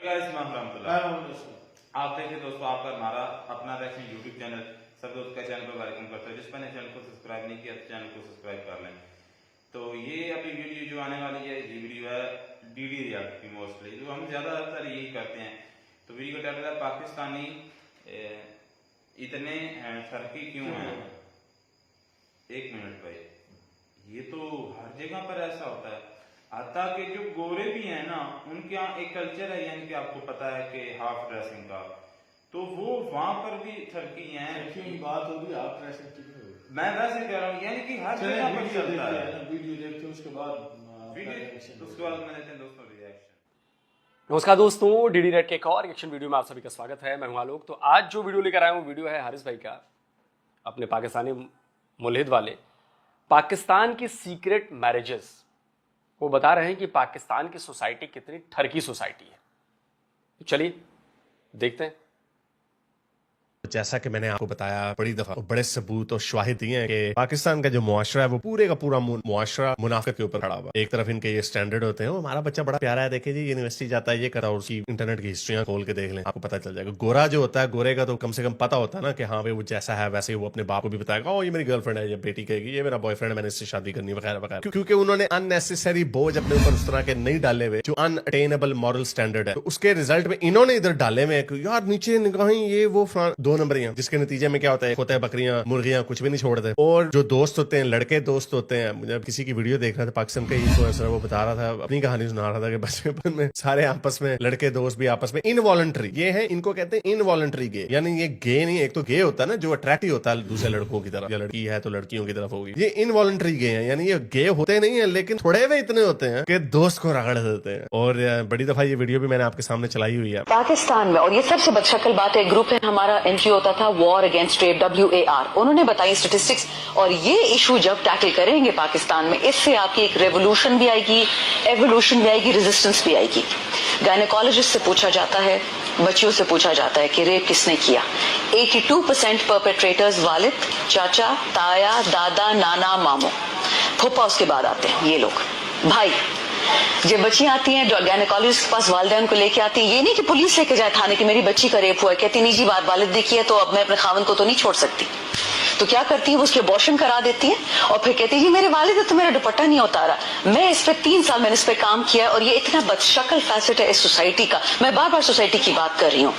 आप देखिए दोस्तों, आपका हमारा अपना रिएक्शन यूट्यूब चैनल सब दोस्त का चैनल पर वेलकम करते हैं। जिस पर चैनल को सब्सक्राइब नहीं किया तो चैनल को सब्सक्राइब कर लें। तो ये अभी वीडियो जो आने वाली है, ये वीडियो है डीडी रिएक्ट की, मोस्टली जो हम ज्यादातर यही करते हैं। तो वीडियो का टाइटल है पाकिस्तानी इतने फर्की क्यों हैं। एक मिनट भाई, ये तो हर जगह पर ऐसा होता है। आता कि जो गोरे भी हैं ना, उनके यहाँ एक कल्चर है, यानी कि आपको पता है कि हाफ ड्रेसिंग का, तो वो वहां पर भी थरकी हैं। बात होगी हाफ ड्रेसिंग की, मैं वैसे कह रहा हूँ, यानी कि हर जगह पर चलता है। वीडियो देखते हैं उसके बाद मैं लेते हैं दोस्तों रिएक्शन। नमस्कार दोस्तों, डीडी रेड के एक और रिएक्शन वीडियो में आप सभी का स्वागत है। मैं हूं आलोक। तो आज जो वीडियो लेकर आया हूं, वीडियो है हारिस भाई का, अपने पाकिस्तानी मुल्हिद वाले पाकिस्तान की सीक्रेट मैरिजेस। वो बता रहे हैं कि पाकिस्तान की सोसाइटी कितनी ठरकी सोसाइटी है। तो चलिए देखते हैं। जैसा कि मैंने आपको बताया बड़ी दफा, बड़े सबूत और शवाहिद दिए हैं कि पाकिस्तान का जो मुआशरा है वो पूरे का पूरा मुआशरा मुनाफिक के ऊपर खड़ा हुआ। एक तरफ इनके ये स्टैंडर्ड होते हैं, हमारा बच्चा बड़ा प्यारा है, देखिए जी यूनिवर्सिटी जाता है, ये करा, और उसकी इंटरनेट की हिस्ट्रियां खोल के देख लें, आपको पता चल जाएगा। गोरा जो होता है, गोरे का तो कम से कम पता होता है ना कि हाँ भाई वो जैसा है वैसे ही वो अपने बाप को भी बताएगा, ओ ये मेरी गर्लफ्रेंड है, ये बेटी कहेगी ये मेरा बॉयफ्रेंड है, मैंने इससे शादी करनी वगैरह वगैरह। क्योंकि उन्होंने अननेसेसरी बोझ अपने ऊपर उस तरह के नहीं डाले हुए जो अनअटेनेबल मॉरल स्टैंडर्ड है। तो उसके रिजल्ट में इन्होंने इधर डाले हुए यार नीचे निगाहें ये वो दो नंबरियां, जिसके नतीजे में क्या होता है बकरियां मुर्गियां कुछ भी नहीं छोड़ते। और जो दोस्त होते हैं, लड़के दोस्त होते हैं, मुझे किसी की वीडियो देख रहा था, पाकिस्तान का इन्फ्लुएंसर, वो बता रहा था, अपनी कहानी सुना रहा था कि बचपन में सारे आपस में लड़के दोस्त भी आपस में इनवॉलंटरी, ये है इनको कहते हैं इनवॉलंटरी गे। यानी ये गे नहीं, एक तो गे होता है ना जो अट्रैक्टिव होता है दूसरे लड़कों की तरफ, या लड़की है तो लड़कियों की तरफ होगी, ये इनवॉलंटरी गे है। यानी ये गे होते नहीं है लेकिन थोड़े वे इतने होते हैं कि दोस्त को रगड़ देते हैं। और बड़ी दफा ये वीडियो भी मैंने आपके सामने चलाई हुई है पाकिस्तान में। और ये सबसे बदशक्ल बात है, ग्रुप है हमारा, एनजीओ होता था वॉर अगेंस्ट रेप, WAR, उन्होंने बताई स्टेटिस्टिक्स। और ये इशू जब टैकल करेंगे पाकिस्तान में, इससे आपकी एक रेवोल्यूशन भी आएगी, एवोल्यूशन भी आएगी, रेजिस्टेंस भी आएगी। गायनेकोलॉजिस्ट से पूछा जाता है, बच्चियों से पूछा जाता है कि रेप किसने किया। 82% परपेट्रेटर्स वालिद, चाचा, ताया, दादा, नाना, मामू, फूफा उसके बाद आते हैं ये लोग। भाई जब बच्चियां आती हैं गायनेकोलॉजिस्ट के पास, वालिदैन को लेके आती हैं, ये नहीं कि पुलिस लेके जाए थाने कि मेरी बच्ची का रेप हुआ है, कहती नहीं जी वालिद देखी है तो अब मैं अपने खावन को तो नहीं छोड़ सकती। तो क्या करती है, वो उसके अबॉर्शन करा देती है और फिर कहती है जी मेरे वालिद है तो मेरा दुपट्टा नहीं उतारा। मैं इस पे 3 साल मैंने इस पे काम किया और ये इतना बदशक्ल फैसेट है इस सोसाइटी का। मैं बार बार सोसाइटी की बात कर रही हूँ।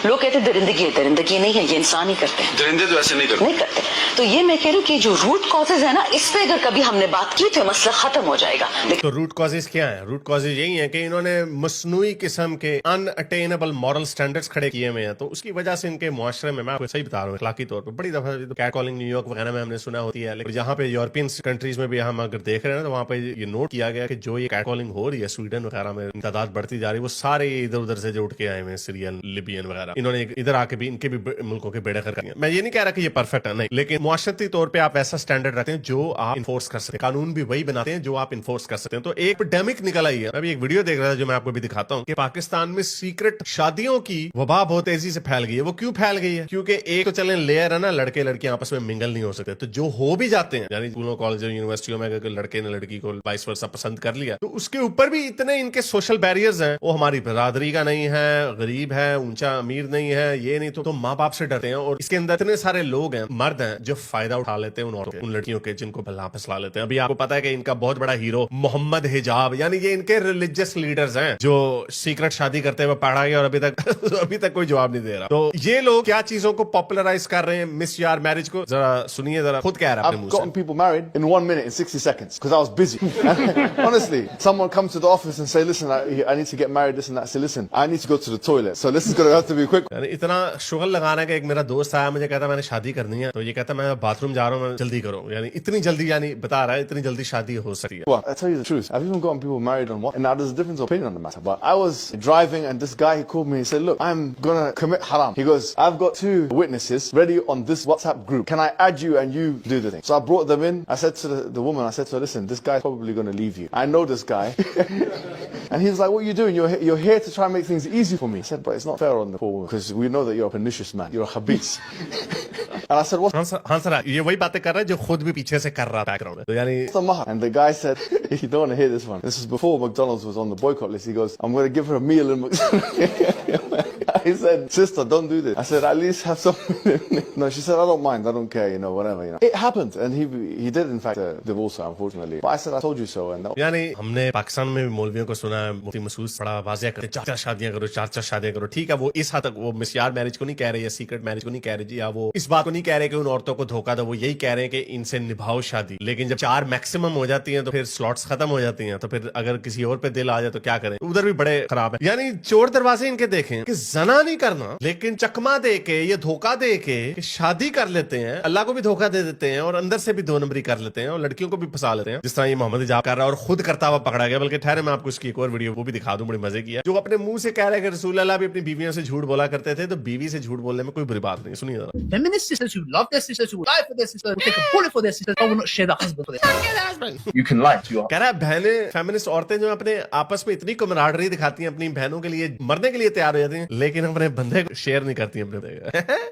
लोग कहते हैं दरिंदगी है, दरिंदगी नहीं है, ये इंसान ही करते हैं, दरिंदे तो ऐसे नहीं करते। तो ये मैं कह रही हूँ कि जो रूट कॉजेज है ना, इस पे अगर कभी हमने बात की तो मसला खत्म हो जाएगा। तो रूट कॉजेज क्या है? रूट कॉजेज यही है कि इन्होंने मसनूई किस्म के अनअटेनेबल मॉरल स्टैंडर्ड्स खड़े किए हुए हैं। तो उसकी वजह से इनके मुआशरे में, मैं आपको सही बता रहा हूँ, अखलाकी तौर पर बड़ी दफा कैट कॉलिंग न्यूयॉर्क वगैरह में हमने सुना होती है, लेकिन यहाँ पे यूरोपियन कंट्रीज में भी हम अगर देख रहे हैं तो वहाँ पे ये नोट किया गया कि जो ये कैट कॉलिंग हो रही है स्वीडन वगैरह में, तादाद बढ़ती जा रही है, वो सारे इधर उधर से जो उठ के आए हुए, सीरियन, लिबियन वगैरह, इन्होंने इधर आके भी इनके भी मुल्कों के बेड़े कर। मैं ये नहीं कह रहा कि ये परफेक्ट है, नहीं, लेकिन मुआशरती तौर पे आप ऐसा स्टैंडर्ड रखते हैं जो आप इन्फोर्स कर सकते हैं, कानून भी वही बनाते हैं जो आप इन्फोर्स कर सकते हैं। तो एक एपिडेमिक निकल आई है। अभी एक वीडियो देख रहा था जो मैं आपको भी दिखाता हूँ कि पाकिस्तान में सीक्रेट शादियों की वबा बहुत तेजी से फैल गई है। वो क्यों फैल गई है? क्योंकि एक तो चले लेयर है ना, लड़के लड़कियां आपस में मिंगल नहीं हो सकते, तो जो हो भी जाते हैं, यानी स्कूलों कॉलेजों यूनिवर्सिटियों में अगर लड़के ने लड़की को वाइस वर्सा पसंद कर लिया, तो उसके ऊपर भी इतने इनके सोशल बैरियर्स हैं। वो हमारी बरादरी का नहीं है, गरीब है, ऊंचा अमीर नहीं है, ये नहीं तो माँ बाप से डरते हैं। और इसके अंदर इतने सारे लोग हैं, मर्द हैं, जो फायदा उठा लेते हैं उन लड़कियों के जिनको भला फसला लेते हैं। अभी आपको पता है कि इनका बहुत बड़ा हीरो मोहम्मद हिजाब, यानी ये इनके रिलीजियस लीडर्स हैं जो सीक्रेट शादी करते हुए पकड़ा गया और अभी तक कोई जवाब नहीं दे रहा। तो ये लोग क्या चीजों को पॉपुलराइज कर रहे हैं, मिस यार मैरिज को, जरा सुनिए, जरा खुद कह रहा है। I've gotten people married in 1 minute, in 60 seconds, because I was busy. Honestly, someone comes to the office and say, listen, I need to get married, this and that. I say, listen, I need to go to the toilet, so this is going to have to be quick. इतना शुगल लगाना है कि एक मेरा दोस्त आया, मुझे कहता मैंने शादी करनी है, तो ये कहता मैं बाथरूम जा रहा हूँ, जल्दी करो। यानी इतनी जल्दी, यानी बता रहा है इतनी जल्दी शादी हो सकती है। Well, I tell you the truth, I've even gotten people married on what, and now there's a difference of opinion on the matter, but I was driving and this guy, he called me, he said, look, I'm gonna commit haram. He goes, I've got 2 witnesses ready on this WhatsApp group. Can I add you and you do the thing? So I brought them in. I said to the woman, I said to her, listen, this guy's probably gonna leave you. I know this guy. And he was like, what are you doing? You're here to try and make things easy for me. I said, but it's not fair on the poor woman, because we know that you're a pernicious man. You're a khabith. And I said, what's हाँ sir, ये वही बातें कर रहा है जो खुद भी पीछे से कर रहा है बैकग्राउंड में, तो यानी the mahar? And the guy said, you don't want to hear this one. This was before McDonald's was on the boycott list. He goes, I'm going to give her a meal in McDonald's. He said, sister, don't do this. I said, at least have something. No, she said, I don't mind. I don't care, you know, whatever, you know. It happened. And he did, in fact, divorce her, unfortunately. But I said, I told you so. And that यानी हमने पाकिस्तान में भी मौलवियों को सुना है, मुफ्ती मसूद बड़ा वाज़ेह करते, 4 शादियां करो, 4 शादियां करो। ठीक है, वो इस हद तक वो मिसयार मैरिज को नहीं कह रहे या सीक्रेट मैरिज को नहीं कह रहे जी, या वो इस बात को नहीं कह रहे कि उन औरतों को धोखा दो, वो यही कह रहे हैं कि इनसे निभाओ शादी। लेकिन जब 4 मैक्सिमम हो जाती हैं तो फिर स्लॉट्स खत्म हो जाती हैं, तो फिर अगर किसी और पे दिल आ जाए तो क्या करें, उधर भी बड़े खराब है। यानी चोर दरवाजे इनके देखें कि जना नहीं करना, लेकिन चकमा दे के ये धोखा दे के शादी कर लेते हैं, अल्लाह को भी धोखा दे देते हैं और अंदर से भी 2 नंबरी कर लेते हैं और लड़कियों को भी फंसा लेते हैं, जिस तरह ये मोहम्मद हिजाब कर रहा है और खुद करता हुआ पकड़ा गया। बल्कि ठहरे मैं आपको इसकी एक और वीडियो वो भी दिखा दूं, बड़ी मजे की है, जो अपने मुंह से कह रहे हैं कि रसूल अल्लाह भी अपनी बीवियों से झूठ बोला करते थे, तो बीवी से झूठ बोलने में कोई बुरी बात नहीं। सुनिए जरा। Feminist sisters who love their sisters, who will die for their sisters, will take a bullet for their sisters, but will not share their husband for their sisters. You can lie to your कह रहा है बहनें, feminist औरतें जो अपने आपस में इतनी कमराडरी दिखाती हैं, अपनी बहनों के लिए मरने के लिए तैयार हो जाती हैं, लेकिन अपने बंदे को शेयर नहीं करती अपने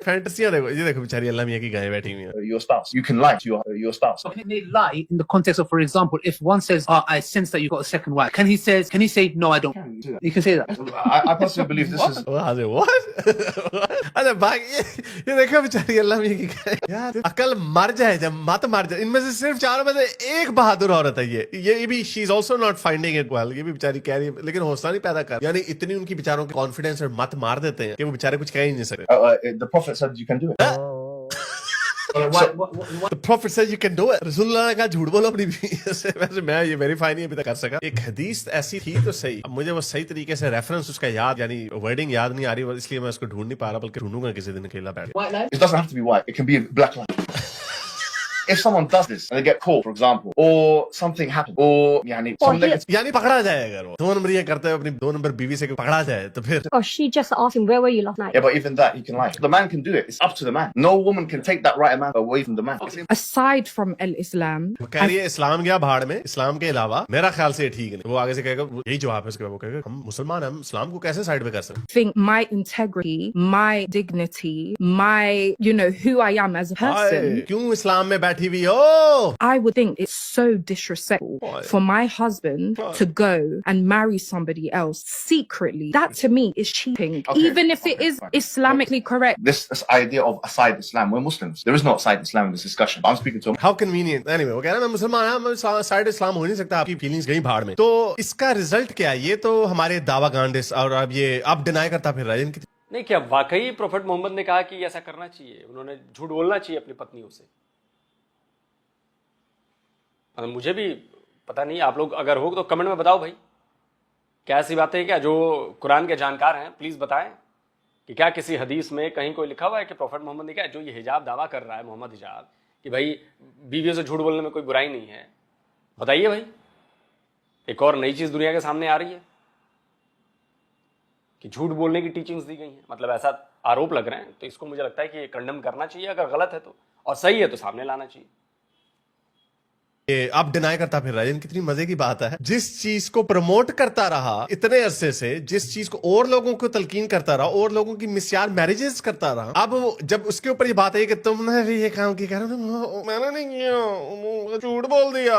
फैंटेसियां। देखो ये देखो बेचारी अल्लाह मियां की गायें बैठी हुई हैं। your spouse. You can lie to your spouse. So can they lie in the context of, for example, if one says, I sense that you've got a second wife, can he say, no, I don't? You can say that. I personally believe this is. अरे भाई ये देखो बेचारी अल्लाह मियां की गायें। यार अकल मर जाए जब मत मर जाए। इनमें से सिर्फ 4 में से एक बहादुर औरत है ये भी she is also not finding it well. ये भी बेचारी कह रही है लेकिन हौसला नहीं पैदा कर, यानी इतनी उनकी बेचारों की कॉन्फिडेंस और मत मार देते हैं कि वो बेचारे कुछ कह ही नहीं सकते। The Prophet said you can do it. The Prophet said you can do it. रसूलुल्लाह ने कहा झूठ बोलो अपनी बीवी से। वैसे मैं ये वेरीफाई नहीं अभी तक कर सका। एक हदीस ऐसी थी तो सही, अब मुझे वो सही तरीके से रेफरेंस उसका याद यानी वर्डिंग याद नहीं आ रही, इसलिए मैं उसको ढूंढ नहीं पा रहा, बल्कि ढूंढूंगा किसी दिन अकेला बैठ। White lies? It doesn't have to be white. It can be a black line. If someone does this and they get caught, for example, or something happens, or some negative. यानी पकड़ा जाए, अगर वो 2 नंबर ये करते हुए अपनी 2 number बीवी से पकड़ा जाए तो फिर। Or she just asked him, where were you last night? Yeah, but even that, he can lie. The man can do it. It's up to the man. No woman can take that right man away from the man. Aside from Islam, वो कह रही है इस्लाम गया भाड़ में, इस्लाम के अलावा मेरा ख्याल से ठीक नहीं। वो आगे से कहेगा, यही जवाब है उसके, वो कहेगा हम मुसलमान, हम इस्लाम को कैसे साइड पे कर सकते। I think my integrity, my dignity, my, who I am as a person, क्यों इस्लाम में बैठी हुई हो? I would think it's so disrespectful for my husband to go and marry somebody else secretly. That to me is cheating, Okay, even if it is fine. Islamically correct. This idea of aside Islam, we're Muslims. There is no aside Islam in this discussion. I'm speaking to him. How convenient. Anyway, वो कह रहा है मैं मुसलमान हूँ, side इस्लाम हो नहीं सकता, आपकी फीलिंग्स गई भाड़ में। तो इसका रिजल्ट क्या है? ये तो हमारे दावा गांडिस और अब ये अब डिनाई करता फिर रहा है। नहीं, क्या वाकई प्रोफेट मोहम्मद ने कहा कि ऐसा करना चाहिए, उन्होंने झूठ बोलना चाहिए अपनी पत्नियों से? मुझे भी पता नहीं, आप लोग अगर हो तो कमेंट में बताओ भाई, क्या ऐसी बातें हैं क्या? जो कुरान के जानकार हैं प्लीज़ बताएं कि क्या किसी हदीस में कहीं कोई लिखा हुआ है कि प्रोफेट मोहम्मद ने क्या, जो ये हिजाब दावा कर रहा है मोहम्मद हिजाब, कि भाई बीवियों से झूठ बोलने में कोई बुराई नहीं है? बताइए भाई। एक और नई चीज़ दुनिया के सामने आ रही है कि झूठ बोलने की टीचिंग्स दी गई हैं, मतलब ऐसा आरोप लग रहे हैं। तो इसको मुझे लगता है कि ये कंडेम करना चाहिए, अगर गलत है तो, और सही है तो सामने लाना चाहिए। अब डिनाई करता फिर रहा है। कितनी मजे की बात है, जिस चीज को प्रमोट करता रहा इतने अरसे से, जिस चीज को और लोगों को तलकीन करता रहा और लोगों की मिसयार मैरिजेस करता रहा, अब जब उसके ऊपर ये बात है कि तुमने भी ये काम किया, मैंने नहीं किया, झूठ बोल दिया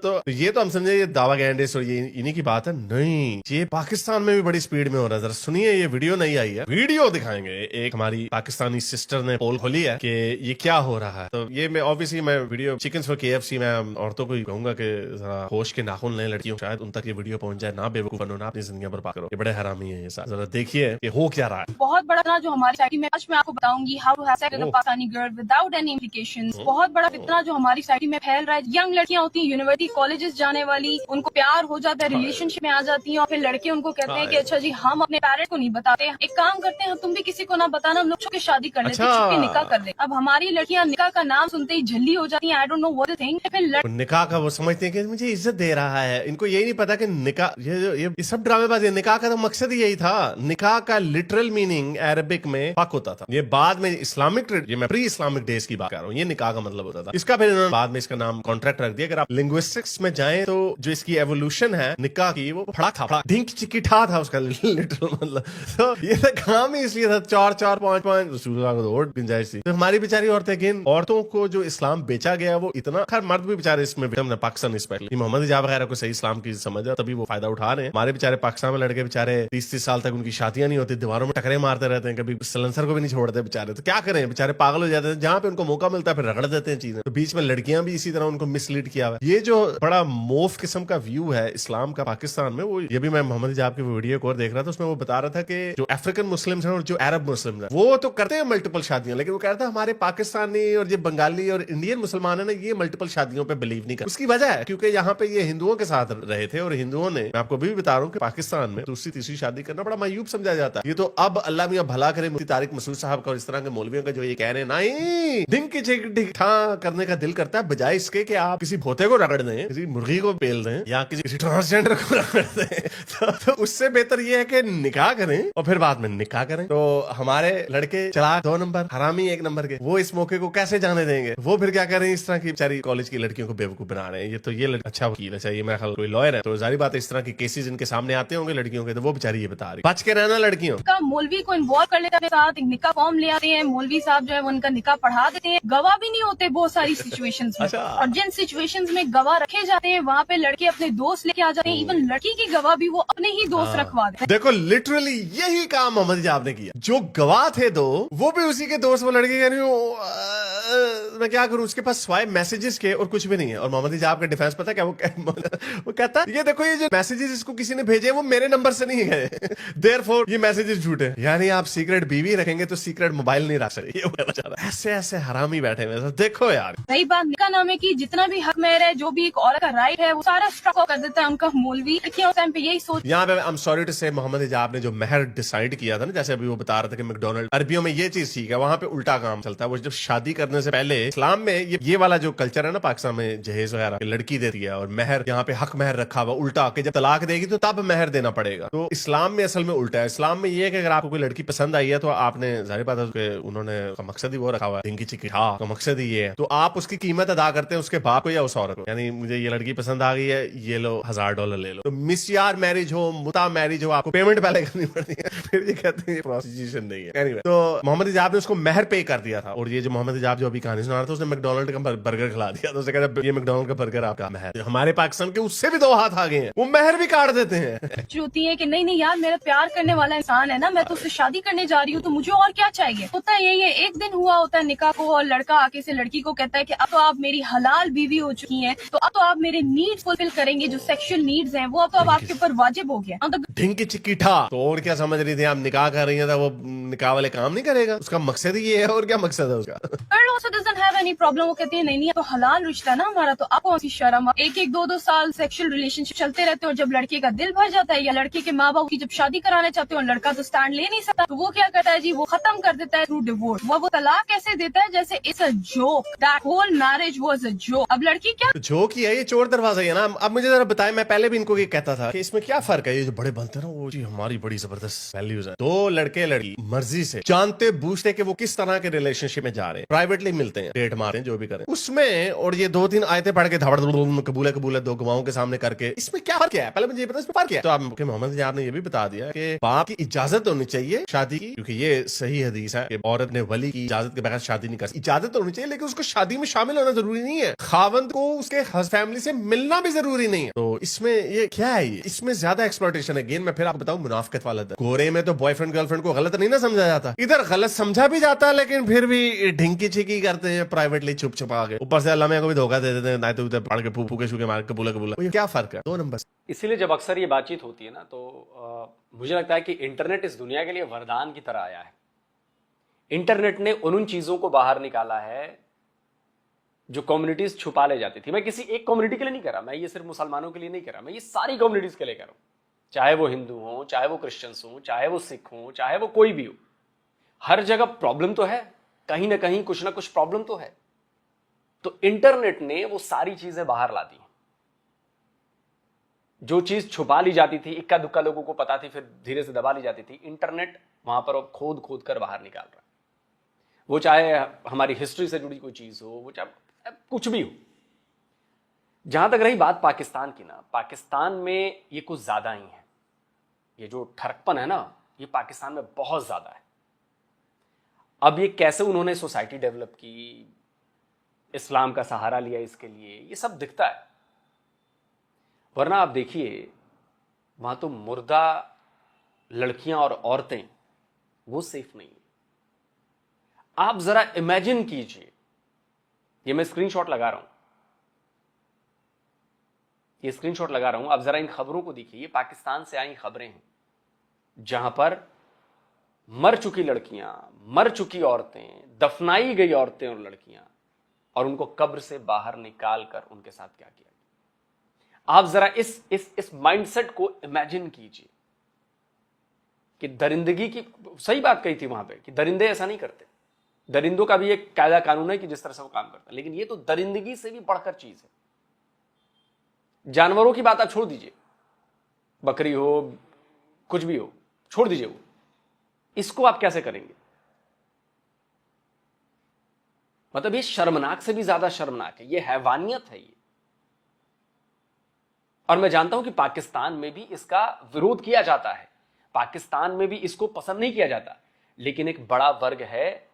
तो ये तो हम समझे ये दावा गैंडिस और ये इन्हीं की बात है। नहीं, ये पाकिस्तान में भी बड़ी स्पीड में हो रहा है। जरा सुनिए, ये वीडियो नहीं आई है, वीडियो दिखाएंगे। एक हमारी पाकिस्तानी सिस्टर ने पोल खोली है कि ये क्या हो रहा है। तो ये मैं ऑब्वियसली मैं वीडियो चिकन फॉर KFC में औरतों को कहूंगा कि जरा होश के नाखून लें लड़कियों, शायद उन तक ये वीडियो पहुंच जाए, ना बेवकूफ बनो, ना अपनी जिंदगी बर्बाद करो। ये बड़े हरामी है ये साथ। जरा देखिए कि हो क्या रहा है। बहुत बड़ा फितना जो हमारी सोसाइटी में, आज मैं आपको बताऊंगी how to have sex with a Pakistani girl without any implications. बहुत बड़ा फितना जो हमारी सोसाइटी में फैल रहा है। यंग लड़कियां होती हैं यूनिवर्सिटी कॉलेजेस जाने वाली, उनको प्यार हो जाता है, रिलेशनशिप में आ जाती हैं, और फिर लड़के उनको कहते हैं कि अच्छा जी हम अपने पेरेंट्स को नहीं बताते, एक काम करते हैं तुम भी किसी को ना बताना, हम लोग छुप के शादी कर लेते हैं, छुप के निकाह कर लेते। अब हमारी लड़कियां निकाह का नाम सुनते ही झल्ली हो जाती हैं। I don't know what is thing. फिर पे निकाह का वो समझते हैं कि मुझे इज्जत दे रहा है। इनको यही नहीं पता कि निकाह ये सब ड्रामेबाजी है। निकाह का तो मकसद ही यही था। निकाह का लिटरल मीनिंग अरबिक में पक होता था। ये बाद में इस्लामिक, ये मैं प्री इस्लामिक डेज की बात कर रहा हूँ, ये निकाह का मतलब होता था। इसका फिर इन्होंने बाद में इसका नाम कॉन्ट्रैक्ट रख दिया। अगर आप लिंग्विस्टिक्स में जाएं तो जो इसकी एवोल्यूशन है निकाह की, वो फड़ा था, ढिंक चिकिठा था उसका लिटरल मतलब। तो ये तो काम ही इसलिए था, 4-4 5-5 और गुंजाइश थी। तो हमारी बेचारी औरतें, अगेन औरतों को जो इस्लाम बेचा गया वो इतना, खैर मर्द भी बेचारे इसमें पाकिस्तान स्पेशली मोहम्मद हिजाब वगैरह को सही इस्लाम की समझ है, तभी वो फायदा उठा रहे हैं। हमारे बेचारे पाकिस्तान में लड़के बेचारे 30-30 साल तक उनकी शादियां नहीं होती, दीवारों में टकरे मारते रहते हैं, कभी सलेंसर को भी नहीं छोड़ते बेचारे। तो क्या करें, बेचारे पागल हो जाते हैं। जहां पे उनको मौका मिलता है फिर रगड़ देते हैं चीजें। तो बीच में लड़कियां भी इसी तरह उनको मिसलीड किया हुआ है। ये जो बड़ा मोफ किस्म का व्यू है इस्लाम का पाकिस्तान में, वो ये भी मैं मोहम्मद हिजाब की वीडियो को और देख रहा था, उसमें वो बता रहा था कि जो अफ्रीकन मुस्लिम्स हैं और जो अरब मुस्लिम है वो तो करते हैं मल्टीपल शादियां, लेकिन वो कह रहा था हमारे पाकिस्तानी और ये बंगाली और इंडियन मुसलमान है ना, ये मल्टीपल शादियों पे बिलीव नहीं करते। उसकी वजह है क्योंकि यहाँ पे ये हिंदुओं के साथ रहे थे और हिंदुओं ने, मैं आपको भी बता रहा हूँ कि पाकिस्तान में दूसरी तीसरी शादी करना बड़ा मायूब समझा जाता है। ये तो अब अल्लाह मियां भला करे मुफ्ती तारिक मसूद साहब का और इस तरह के मौलवियों का जो ये कह रहे हैं, नहीं ढिंक चिक ठा करने का दिल करता है, बजाय इसके कि आप किसी भोते को रगड़ दें, किसी मुर्गी को पेल दें या किसी ट्रांसजेंडर को रगड़ दें, तो उससे बेहतर ये है कि निकाह करें और फिर बाद में निकाह करें। तो हमारे लड़के चलाक 2 नंबर, हरामी 1 नंबर के, वो इस मौके को कैसे जाने देंगे? वो फिर क्या कर रहे हैं, इस तरह की बेचारी कॉलेज की लड़कियों को बेवकूफ बना रहे हैं। ये तो ये अच्छा वकील है, चाहिए मेरा ख्याल कोई लॉयर है, तो जारी बात है इस तरह की केसेस इनके सामने आते होंगे लड़कियों के, तो वो बेचारी ये बता रही, बच के रहना लड़कियों का मौलवी को इन्वॉल्व कर लेते हैं साथ, एक निकाह फॉर्म ले आते हैं, मौलवी साहब जो है वो उनका निकाह पढ़ा देते हैं, गवाह भी नहीं होते बहुत सारी सिचुएशंस में। अच्छा। और जिन सिचुएशंस में गवाह रखे जाते हैं वहाँ पे लड़के अपने दोस्त लेके आ जाते हैं, इवन लड़की की गवाह भी वो अपने ही दोस्त रखवा देते हैं। देखो लिटरली यही काम मोहम्मद हिजाब ने किया। जो गवाह थे दो, वो भी उसी के दोस्त, वो लड़के कह रही हूँ मैं क्या करूं, उसके पास स्वाइप मैसेजेस के और कुछ भी नहीं है। और मोहम्मद हिजाब का डिफेंस पता क्या वो कहता है ये देखो ये जो मैसेजेस इसको किसी ने भेजे वो मेरे नंबर से नहीं गए, देयरफॉर ये मैसेजेस झूठे। यानी आप सीक्रेट बीवी रखेंगे तो सीक्रेट मोबाइल नहीं रख सकते। ऐसे ऐसे हरामी बैठे हुए, देखो यार। सही बात निकाह नामे की जितना भी हक मेहर है, जो भी एक औरत का राइट है, वो सारा स्ट्रक कर देता है उनका मौलवी। उस टाइम पे यही सोच, यहाँ पे आई एम सॉरी टू से मोहम्मद हिजाब ने जो महर डिसाइड किया था ना, जैसे अभी वो बता रहा था कि मैकडोनल्ड, अरबियों में ये चीज ठीक है, वहां पे उल्टा काम चलता है। वो जब शादी करने से पहले इस्लाम में ये वाला जो कल्चर है ना पाकिस्तान में, जहेज वगैरह लड़की देती है और महर यहाँ पे हक महर रखा हुआ उल्टा के जब तलाक देगी तो तब महर देना पड़ेगा। तो इस्लाम में असल में उल्टा है। इस्लाम में ये है कि अगर आपको कोई लड़की पसंद आई है तो आपने, जाहिर बात है उन्होंने का मकसद ही वो रखा हुआ है, इनकी चिकिठा का मकसद ही ये है, तो आप उसकी कीमत अदा करते हैं उसके बाप को या उस औरत को। यानी मुझे ये लड़की पसंद आ गई है, ये लो $1000 ले लो। तो मिसयार मैरिज हो, मुता मैरिज हो, आपको पेमेंट पहले करनी पड़ती है, फिर ये कहते हैं प्रोस्टिट्यूशन नहीं है। Anyway, तो मोहम्मद हिजाब ने उसको महर पे कर दिया था। और ये जो मोहम्मद हिजाब जो अभी कहानी सुना रहा था, उसने मैकडोनल्ड का बर्गर खिला दिया, तो उसे कहता ये मैकडोनल्ड का बर्गर आपका महर। हमारे पाकिस्तान के उससे भी 2 हाथ आ गए हैं, वो महर भी काट देते हैं। होती है कि नहीं नहीं यार, मेरा प्यार करने वाला इंसान है ना, मैं तो उससे शादी करने जा रही हूँ, तो मुझे और क्या चाहिए। होता है यही है, एक दिन हुआ होता है निकाह को और लड़का आके से लड़की को कहता है कि अब तो आप मेरी हलाल बीवी हो चुकी हैं, तो अब तो आप मेरे नीड्स फुलफिल करेंगे, जो सेक्सुअल नीड्स हैं वो अब तो आपके ऊपर वाजिब हो गया। तो ढिंकी चिकिठा, तो और क्या समझ रही थी आप, निकाह कर रही है तो वो निकाह वाले काम नहीं करेगा, उसका मकसद ही ये है। और क्या मकसद है उसका? प्रॉब्लम, वो कहती है नहीं नहीं तो हलाल रिश्ता ना हमारा, तो आप कौन सी शर्म। 1-1, 2-2 साल सेक्सुअल रिलेशनशिप चलते रहते हैं और जब लड़के का दिल भर जाता है या लड़के के माँ बाप की जब शादी कराना चाहते हो, लड़का तो स्टैंड ले नहीं सकता, तो वो क्या करता है जी, वो खत्म कर देता है थ्रू डिवोर्स। वो तलाक कैसे देता है जैसे it's a joke, that whole marriage was a joke. अब लड़की क्या जोक ही है, ये चोर दरवाजा है ना। अब मुझे जरा बताएं, मैं पहले भी इनको ये कहता था कि इसमें क्या फर्क है, ये जो बड़े बनते हैं ना वो जी हमारी बड़ी जबरदस्त वैल्यूज है। 2 लड़के लड़की मर्जी से जानते बूझते कि वो किस तरह के रिलेशनशिप में जा रहे हैं, प्राइवेटली मिलते हैं, डेट मारते हैं, जो भी करें उसमें, और ये 2-3 आयतें पढ़ के धड़ कबूले कबूले 2 गवाहों के सामने करके, इसमें क्या फर्क है? पहले मुझे ये पता इसमें फर्क क्या है। तो आप मोहम्मद हिजाब ने ये भी बता दिया कि बाप की इजाजत होनी चाहिए शादी की, क्योंकि ये सही हदीस है कि औरत ने वली की इजाजत के बगैर शादी नहीं कर सकती। इजाजत होनी चाहिए लेकिन उसको शादी में शामिल होना जरूरी नहीं है, खावंद को उसके फैमिली से मिलना भी जरूरी नहीं है। तो इसमें ये क्या है, इसमें ज्यादा एक्सप्लॉयटेशन है। गेन मैं फिर आपको बताऊं, मुनाफिकत वाला था। गोरे में तो बॉयफ्रेंड गर्लफ्रेंड को गलत नहीं ना समझा जाता, इधर गलत समझा भी जाता है, लेकिन फिर भी ढिंकी चिकी करते हैं प्राइवेटली छुप छुपा के, ऊपर से अल्लाह को भी धोखा दे देते हैं, ना तो उधर पढ़ के फूफू के शू के मार के कबूला कबूला। क्या फर्क है? 2 नंबर। इसीलिए जब अक्सर ये बातचीत होती है ना, तो मुझे लगता है कि इंटरनेट इस दुनिया के लिए वरदान की तरह आया है। इंटरनेट ने उन चीजों को बाहर निकाला है जो कम्युनिटीज छुपा ले जाती थी। मैं किसी एक कम्युनिटी के लिए नहीं कर रहा, मैं ये सिर्फ मुसलमानों के लिए नहीं कर रहा, मैं ये सारी कम्युनिटीज के लिए कर रहा हूं, चाहे वो हिंदू हो, चाहे वो क्रिश्चियंस हो, चाहे वो सिख हो, चाहे वो कोई भी हो। हर जगह प्रॉब्लम तो है, कहीं ना कहीं कुछ ना कुछ प्रॉब्लम तो है। तो इंटरनेट ने वो सारी चीजें बाहर ला दी। जो चीज छुपा ली जाती थी, इक्का दुक्का लोगों को पता थी, फिर धीरे से दबा ली जाती थी, इंटरनेट वहां पर खोद खोद कर बाहर निकाल रहा है। वो चाहे हमारी हिस्ट्री से जुड़ी कोई चीज हो, वो चाहे कुछ भी हो। जहां तक रही बात पाकिस्तान की ना, पाकिस्तान में ये कुछ ज्यादा ही है। ये जो ठरकपन है ना, ये पाकिस्तान में बहुत ज्यादा है। अब ये कैसे उन्होंने सोसाइटी डेवलप की, इस्लाम का सहारा लिया इसके लिए, ये सब दिखता है। वरना आप देखिए, वहां तो मुर्दा लड़कियां और औरतें वो सेफ नहीं है। आप जरा इमेजिन कीजिए, ये मैं स्क्रीनशॉट लगा रहा हूं, ये स्क्रीनशॉट लगा रहा हूं, आप जरा इन खबरों को देखिए। ये पाकिस्तान से आई खबरें हैं, जहां पर मर चुकी लड़कियां, मर चुकी औरतें, दफनाई गई औरतें और लड़कियां, और उनको कब्र से बाहर निकाल कर उनके साथ क्या किया। आप जरा इस माइंडसेट को इमेजिन कीजिए कि दरिंदगी की, सही बात कही थी वहां पे कि दरिंदे ऐसा नहीं करते। दरिंदों का भी एक कायदा कानून है कि जिस तरह से वो काम करता है, लेकिन ये तो दरिंदगी से भी बढ़कर चीज है। जानवरों की बात आप छोड़ दीजिए, बकरी हो, कुछ भी हो, छोड़ दीजिए वो, इसको आप कैसे करेंगे? मतलब ये शर्मनाक से भी ज्यादा शर्मनाक है, ये हैवानियत है ये। और मैं जानता हूं कि पाकिस्तान में भी इसका विरोध किया जाता है, पाकिस्तान में भी इसको पसंद नहीं किया जाता, लेकिन एक बड़ा वर्ग है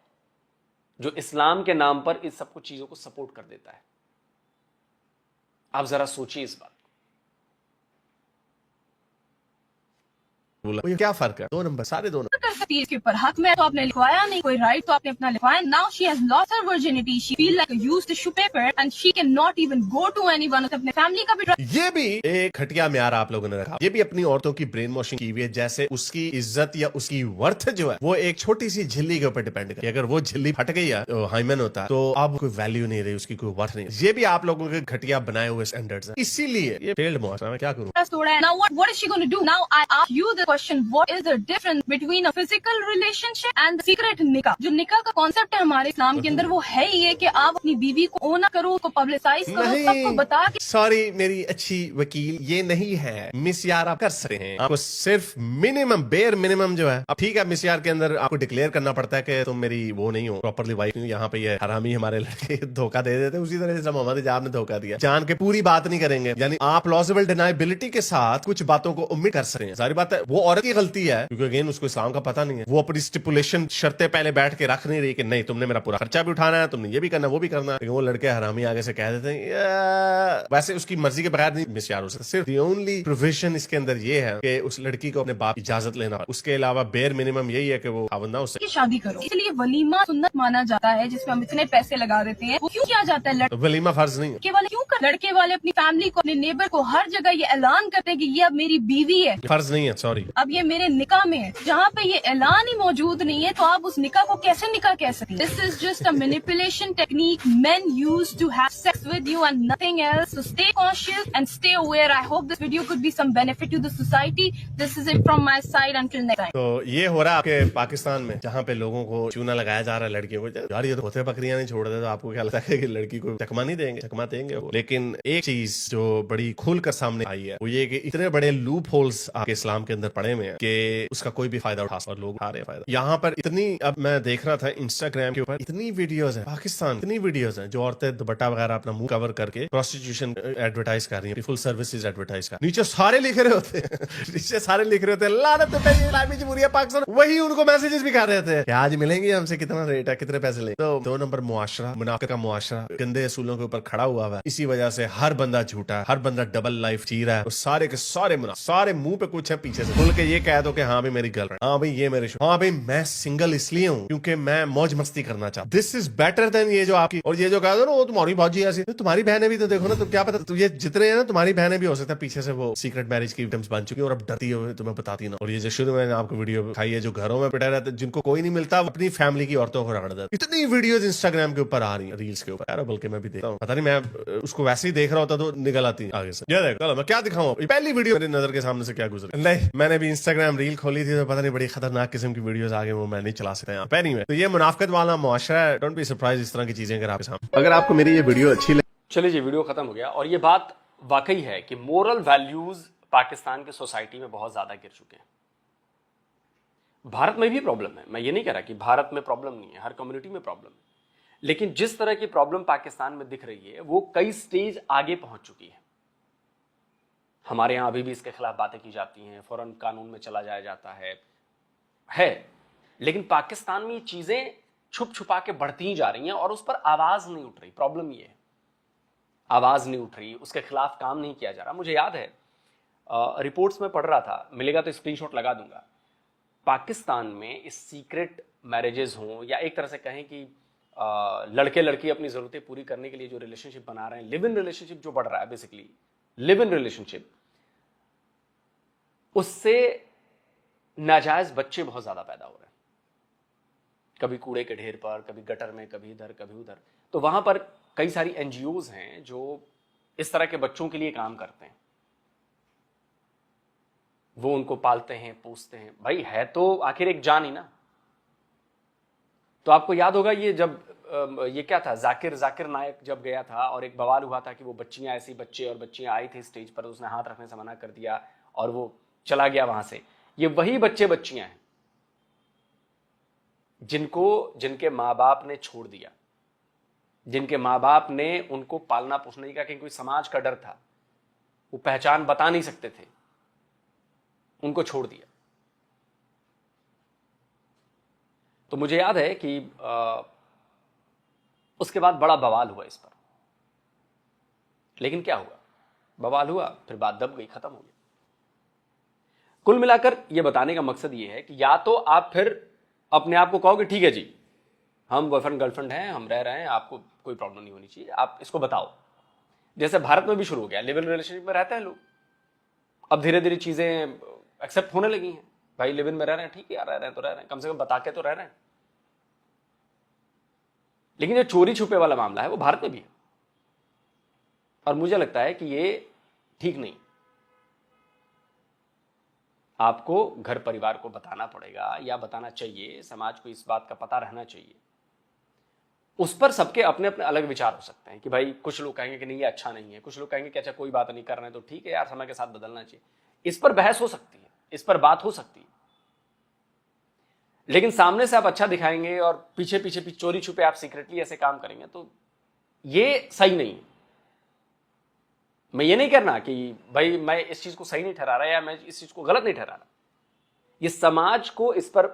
जो इस्लाम के नाम पर इस सब कुछ चीजों को सपोर्ट कर देता है। आप जरा सोचिए इस बात। ये क्या फर्क है? 2 नंबर, सारे 2 नंबर कर सकती है इसके ऊपर। हक में तो आपने लिखवाया नहीं, कोई राइट तो आपने अपना लिखवाया। Now she has lost her virginity, she feel like a used tissue paper and she can not even go to anyone. अपने फैमिली का भी ये भी एक घटिया म्यार आप लोगों ने रखा। ये भी अपनी औरतों की ब्रेन वॉशिंग की हुई है, जैसे उसकी इज्जत या उसकी वर्थ जो है वो एक छोटी सी झिल्ली के ऊपर डिपेंड करती है। अगर वो झिल्ली फट गई है, तो हाइमन होता है, तो अब कोई वैल्यू नहीं रही, उसकी कोई वर्थ नहीं। ये भी आप लोगों के घटिया बनाए हुए स्टैंडर्ड्स हैं, इसीलिए ये फेल्ड मुआशरा। मैं क्या करूं? Now what is she going to do? Now I ask you the question, what is the difference between a physical relationship and the secret nikah? जो निकाह का कॉन्सेप्ट है हमारे इस्लाम के अंदर, वो है ये कि आप अपनी बीवी को ओना करो, उसको पब्लिसाइज करो, सबको बता के। सॉरी मेरी अच्छी वकील, ये नहीं है मिस यार। आप कर सकते हैं, आपको सिर्फ मिनिमम, बेयर मिनिमम जो है, अब ठीक है मिस यार के अंदर आपको डिक्लेयर करना पड़ता है कि तुम मेरी वो नहीं हो, प्रॉपरली वाइफ नहीं। यहाँ पे ये हरामी हमारे लड़के धोखा दे देते, उसी तरह से मोहम्मद इजाब ने धोखा दिया। जान के पूरी बात नहीं करेंगे, यानी आप प्लॉजिबल डिनाइबिलिटी के साथ कुछ बातों को उम्मीद कर सकते हैं। सारी बात है वो औरत की गलती है, क्योंकि अगेन उसको इस्लाम का पता नहीं है। वो अपनी स्टिपुलेशन शर्तें पहले बैठ के रख नहीं रही कि नहीं तुमने मेरा पूरा खर्चा भी उठाना है, तुमने ये भी करना, वो भी करना। लेकिन वो लड़के हरामी आगे से कह देते हैं वैसे उसकी मर्जी के बगैर नहीं मिस यार हो सकता। सिर्फ दी ओनली प्रोविजन इसके अंदर ये है कि उस लड़की को अपने बाप इजाजत लेना, उसके अलावा बेयर मिनिमम यही है कि वो खावंदा उससे शादी करो। इसलिए वलीमा सुन्नत माना जाता है, जिसमें हम इतने पैसे लगा देते हैं। वो क्यों किया जाता है? वलीमा फर्ज नहीं है। लड़के वाले क्यों कर? लड़के वाले अपनी फैमिली को, अपने नेबर को हर जगह ये ऐलान करते हैं कि ये अब मेरी बीवी है। फर्ज नहीं है, सॉरी, अब ये मेरे निकाह में है। जहाँ पे ये ऐलान ही मौजूद नहीं है, तो आप उस निकाह को कैसे निकाह कह सकते हैं? This is just a manipulation technique men use to have sex with you and nothing else. So stay conscious and stay aware. I hope this video could be some benefit to the society. This is it from my side. Until next time. तो ये हो रहा है आपके पाकिस्तान में, जहाँ पे लोगों को चूना लगाया जा रहा है लड़कियों को। यार ये तो होते बकरियां नहीं छोड़ देते, तो आपको क्या लगता है कि लड़की को चकमा नहीं देंगे? चकमा देंगे वो। लेकिन एक चीज जो बड़ी खुलकर सामने आई है वो ये कि इतने बड़े लूप होल्स आपके इस्लाम के अंदर पड़े हुए हैं कि उसका कोई भी फायदा उठा, और लोग उठा रहे हैं फायदा। यहाँ पर इतनी, अब मैं देख रहा था इंस्टाग्राम के ऊपर इतनी वीडियोस है पाकिस्तान, इतनी वीडियोस हैं जो औरतें दुपट्टा वगैरह अपना मुंह कवर करके प्रोस्टिट्यूशन एडवर्टाइज कर रही है, फुल सर्विसेज एडवर्टाइज कर। नीचे सारे लिख रहे होते हैं नीचे सारे लिख रहे होते हैं लानत है इस्लामी जमहूरिया पाकिस्तान। वही उनको मैसेजेस भी कर रहे थे कि आज मिलेंगे हमसे, कितना रेट है, कितने पैसे लेंगे। तो 2 नंबर मुआशरा, मुनाफिक का मुआशरा गंदे असूलों के ऊपर खड़ा हुआ है। इसी वजह से हर बंदा झूठा, हर बंदा डबल लाइफ जी रहा है। और सारे के सारे सारे मुंह पे कुछ है पीछे से बोल के ये कह दो कि हाँ भाई मेरी गर्लफ्रेंड, हाँ भाई ये मेरे, हाँ भाई मैं सिंगल इसलिए हूँ क्योंकि मैं मौज मस्ती करना चाहता हूँ। दिस इज बेटर देन ये जो आपकी, और ये जो कह दो ना वो तुम्हारी भाजी ऐसी, तुम्हारी बहनें भी तो देखो ना, तो क्या पता तुझे जितने हैं ना तुम्हारी बहनें भी हो सकता है पीछे से वो सीक्रेट मैरिज की विक्टिम्स बन चुकी है और अब डरती है तुम्हें बताती ना। और ये जो शुरू में आपको वीडियो दिखाई है जो घरों में पिटाए रहते जिनको कोई नहीं मिलता, अपनी फैमिली की औरतों को रगड़ देते। इतनी वीडियोस इंस्टाग्राम के ऊपर आ रही है, रील्स के ऊपर यार, बल्कि मैं भी देखता हूँ, पता नहीं मैं उसको वैसे ही देख रहा होता तो निकल आती आगे से। ये देखो मैं क्या दिखाऊं, पहली वीडियो मेरी नजर के सामने से क्या गुजरी। नहीं मैंने भी इंस्टाग्राम रील खोली थी तो पता नहीं बड़ी खतरनाक दर्दनाक किस्म की वीडियोस आगे वो मैं नहीं चला सकता यहाँ पे। नहीं, तो ये मुनाफिकत वाला मुआशरा है। डोंट बी सरप्राइज इस तरह की चीजें अगर आपके सामने। अगर आपको मेरी ये वीडियो अच्छी लगे, चलिए जी, वीडियो खत्म हो गया। और ये बात वाकई है कि मोरल वैल्यूज पाकिस्तान की सोसाइटी में बहुत ज्यादा गिर चुके हैं। भारत में भी प्रॉब्लम है, मैं ये नहीं कह रहा कि भारत में प्रॉब्लम नहीं है, हर कम्युनिटी में प्रॉब्लम है, लेकिन जिस तरह की प्रॉब्लम पाकिस्तान में दिख रही है वो कई स्टेज आगे पहुंच चुकी है। हमारे यहां अभी भी इसके खिलाफ बातें की जाती हैं, फौरन कानून में चला जाया जाता है, लेकिन पाकिस्तान में ये चीजें छुप छुपा के बढ़ती ही जा रही हैं और उस पर आवाज नहीं उठ रही। प्रॉब्लम ये है, आवाज नहीं उठ रही, उसके खिलाफ काम नहीं किया जा रहा। मुझे याद है रिपोर्ट्स में पढ़ रहा था, मिलेगा तो स्क्रीनशॉट लगा दूंगा। पाकिस्तान में इस सीक्रेट मैरिजेस हों या एक तरह से कहें कि लड़के लड़की अपनी जरूरतें पूरी करने के लिए जो रिलेशनशिप बना रहे हैं, लिव इन रिलेशनशिप जो बढ़ रहा है, बेसिकली लिव इन रिलेशनशिप, उससे नाजायज बच्चे बहुत ज्यादा पैदा हो रहे हैं। कभी कूड़े के ढेर पर, कभी गटर में, कभी इधर कभी उधर। तो वहां पर कई सारी एनजीओज हैं जो इस तरह के बच्चों के लिए काम करते हैं। वो उनको पालते हैं, पोसते हैं। भाई है तो आखिर एक जान ही ना। तो आपको याद होगा ये जब ये क्या था, जाकिर नायक जब गया था और एक बवाल हुआ था कि वो बच्चियां, ऐसी बच्चे और बच्चियां आई थी स्टेज पर, उसने हाथ रखने से मना कर दिया और वो चला गया वहां से। ये वही बच्चे बच्चियां हैं जिनके माँ बाप ने छोड़ दिया, जिनके माँ बाप ने उनको पालना पोषना नहीं किया, क्योंकि कोई समाज का डर था, वो पहचान बता नहीं सकते थे, उनको छोड़ दिया। तो मुझे याद है कि उसके बाद बड़ा बवाल हुआ इस पर, लेकिन क्या हुआ, बवाल हुआ, फिर बात दब गई, खत्म हो गई। कुल मिलाकर यह बताने का मकसद यह है कि या तो आप फिर अपने आप को कहो कि ठीक है जी, हम बॉयफ्रेंड गर्लफ्रेंड हैं, हम रह रहे हैं, आपको कोई प्रॉब्लम नहीं होनी चाहिए, आप इसको बताओ। जैसे भारत में भी शुरू हो गया, लिव इन रिलेशनशिप में रहते हैं लोग, अब धीरे धीरे चीजें एक्सेप्ट होने लगी हैं। भाई लिव इन में रह रहे हैं, ठीक है यार, रह रहे हैं तो रह रहे हैं, कम से कम बता के तो रह रहे हैं। लेकिन जो चोरी छुपे वाला मामला है वो भारत में भी है, और मुझे लगता है कि ये ठीक नहीं। आपको घर परिवार को बताना पड़ेगा या बताना चाहिए, समाज को इस बात का पता रहना चाहिए। उस पर सबके अपने अपने अलग विचार हो सकते हैं कि भाई कुछ लोग कहेंगे कि नहीं ये अच्छा नहीं है, कुछ लोग कहेंगे कि अच्छा कोई बात नहीं कर रहे हैं तो ठीक है यार, समय के साथ बदलना चाहिए। इस पर बहस हो सकती है, इस पर बात हो सकती है, लेकिन सामने से आप अच्छा दिखाएंगे और पीछे पीछे चोरी छुपे आप सीक्रेटली ऐसे काम करेंगे तो ये सही नहीं है। मैं ये नहीं करना कि भाई मैं इस चीज को सही नहीं ठहरा रहा या मैं इस चीज को गलत नहीं ठहरा रहा। ये समाज को इस पर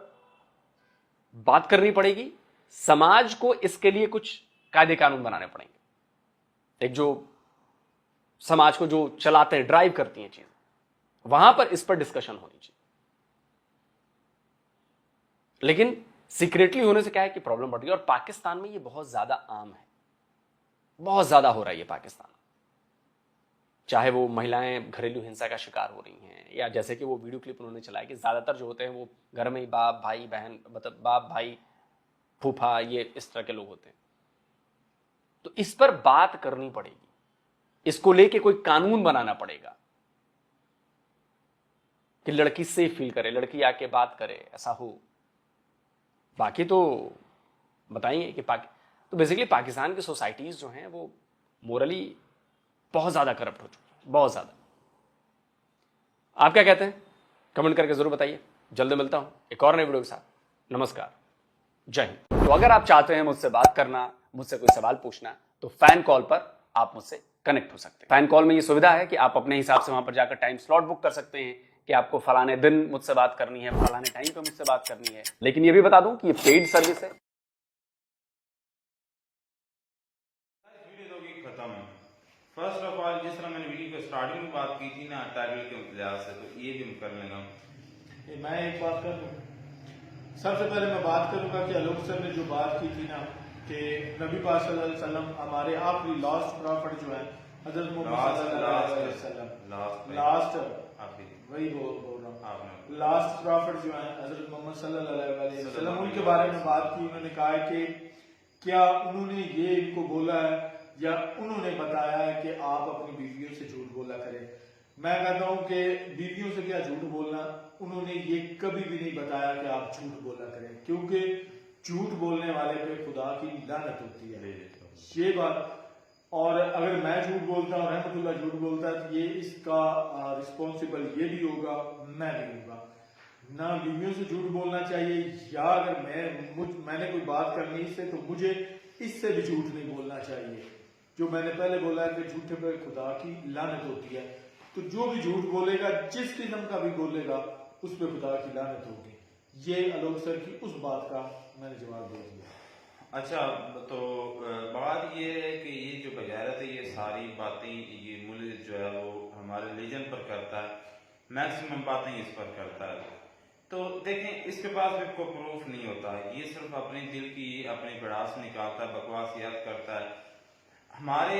बात करनी पड़ेगी, समाज को इसके लिए कुछ कायदे कानून बनाने पड़ेंगे। एक जो समाज को जो चलाते हैं, ड्राइव करती हैं चीजें, वहां पर इस पर डिस्कशन होनी चाहिए। लेकिन सीक्रेटली होने से क्या है कि प्रॉब्लम बढ़ रही है, और पाकिस्तान में ये बहुत ज्यादा आम है, बहुत ज्यादा हो रहा है ये पाकिस्तान। चाहे वो महिलाएं घरेलू हिंसा का शिकार हो रही हैं, या जैसे कि वो वीडियो क्लिप उन्होंने चलाया कि ज्यादातर जो होते हैं वो घर में ही बाप भाई बहन, मतलब बाप भाई फूफा, ये इस तरह के लोग होते हैं। तो इस पर बात करनी पड़ेगी, इसको लेके कोई कानून बनाना पड़ेगा कि लड़की सेफ फील करे, लड़की आके बात करे, ऐसा हो। बाकी तो बताइए कि तो बेसिकली पाकिस्तान की सोसाइटीज जो हैं वो मोरली बहुत ज्यादा करप्ट हो चुकी है, बहुत ज्यादा। आप क्या कहते हैं, कमेंट करके जरूर बताइए। जल्दी मिलता हूं एक और नए वीडियो के साथ। नमस्कार, जय हिंद। तो अगर आप चाहते हैं मुझसे बात करना, मुझसे कोई सवाल पूछना, तो फैन कॉल पर आप मुझसे कनेक्ट हो सकते हैं। फैन कॉल में ये सुविधा है कि आप अपने हिसाब से वहां पर जाकर टाइम स्लॉट बुक कर सकते हैं कि आपको फलाने दिन मुझसे बात करनी है, फलाने टाइम पे मुझसे बात करनी है। लेकिन ये भी बता दूं कि ये पेड सर्विस है। फर्स्ट ऑफ ऑल, जिस तरह मैंने वीडियो को स्टार्टिंग में बात की थी ना टाइटल के लिहाज से, तो ये भी मैं कर लेगा। मैं एक बात कर दूं, सबसे पहले मैं बात करूंगा कि आलोक सर ने जो बात की थी ना कि नबी पाक सल्लल्लाहु अलैहि वसल्लम हमारे आखिरी लास्ट प्रॉफिट जो है हजरत मोहम्मद सल्लल्लाहु अलैहि वसल्लम, लास्ट वही बोल रहा हूँ, लास्ट प्रॉफिट जो है हजरत मोहम्मद सल्लल्लाहु अलैहि वसल्लम, उनके बारे में बात की। उन्होंने कहा है कि क्या उन्होंने ये इनको बोला है या उन्होंने बताया है कि आप अपनी बीवियों से झूठ बोला करें। मैं कहता हूं कि बीवियों से क्या झूठ बोलना, उन्होंने ये कभी भी नहीं बताया कि आप झूठ बोला करें, क्योंकि झूठ बोलने वाले पे खुदा की लानत होती है, ये बात। और अगर मैं झूठ बोलता हूँ, रहमतुल्लाह झूठ बोलता है, तो ये इसका रिस्पॉन्सिबल ये भी होगा, मैं भी होगा। ना बीवियों से झूठ बोलना चाहिए, या अगर मैंने कोई बात करनी इससे, तो मुझे इससे भी झूठ नहीं बोलना चाहिए। जो मैंने पहले बोला है कि झूठे पे खुदा की लानत होती है, तो जो भी झूठ बोलेगा, जिस किस्म का भी बोलेगा, उस पर खुदा की लानत होगी। ये आलोक सर की उस बात का मैंने जवाब दे दिया। अच्छा, तो बात ये है कि ये जो बगैरत है, ये सारी बातें ये मुल्क जो है वो हमारे रिलीजन पर करता है, मैक्सिमम बातें इस पर करता है। तो देखें, इसके पास भी कोई प्रूफ नहीं होता है, ये सिर्फ अपने दिल की अपनी भड़ास निकालता है, बकवासियात करता है। हमारे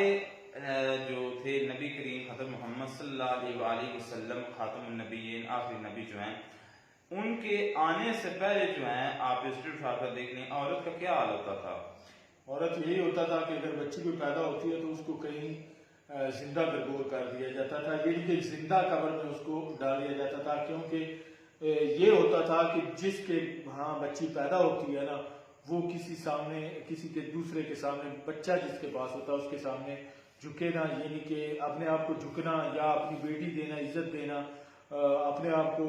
जो थे नबी करीम हज़रत मोहम्मद सल्लल्लाहु अलैहि वसल्लम खातमुन नबीयीन, आखिरी नबी जो हैं, उनके आने से पहले जो है, आप हिस्ट्री उठाकर देख लें, औरत का क्या हाल होता था। औरत यही होता था कि अगर बच्ची कोई पैदा होती है तो उसको कहीं जिंदा दरगोर कर दिया जाता था, यानी कि जिंदा कब्र में उसको डाल दिया जाता था, क्योंकि ये होता था कि जिसके वहाँ बच्ची पैदा होती है ना, वो किसी के दूसरे के सामने, बच्चा जिसके पास होता है उसके सामने झुके ना, यानी कि अपने आप को झुकना या अपनी बेटी देना, इज्जत देना, अपने आप को